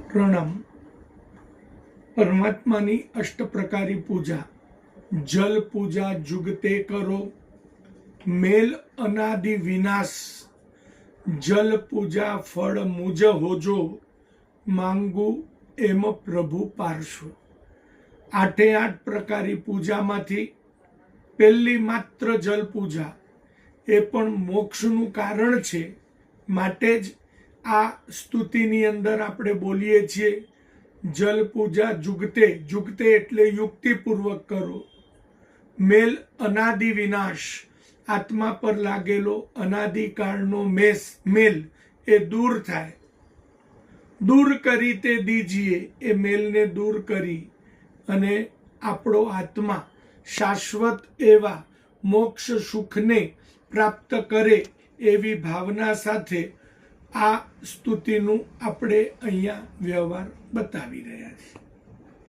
પ્રણામ। પરમાત્માની અષ્ટપ્રકારી પૂજા। જલ પૂજા જુગતે કરો, મેલ અનાદિ વિનાશ। જલ પૂજા ફળ મુજ હોજો, માંગુ એમ પ્રભુ પારશો। આઠે આઠ પ્રકારી પૂજામાંથી પહેલી માત્ર જલ પૂજા, એ પણ મોક્ષનું કારણ છે। માટે જ આ સ્તુતિની અંદર આપણે બોલીએ છીએ, જલ પૂજા જુગતે। જુગતે એટલે યુક્તિપૂર્વક કરો। મેલ અનાદિ વિનાશ, આત્મા પર લાગેલો અનાદિકાળનો મેલ એ દૂર થાય। દૂર કરી તે દીજીએ, એ મેલને દૂર કરી અને આપણો આત્મા શાશ્વત એવા મોક્ષ સુખને પ્રાપ્ત કરે, એવી ભાવના સાથે આ સ્તુતિનું આપણે અહીંયા વ્યવહાર બતાવી રહ્યા છીએ।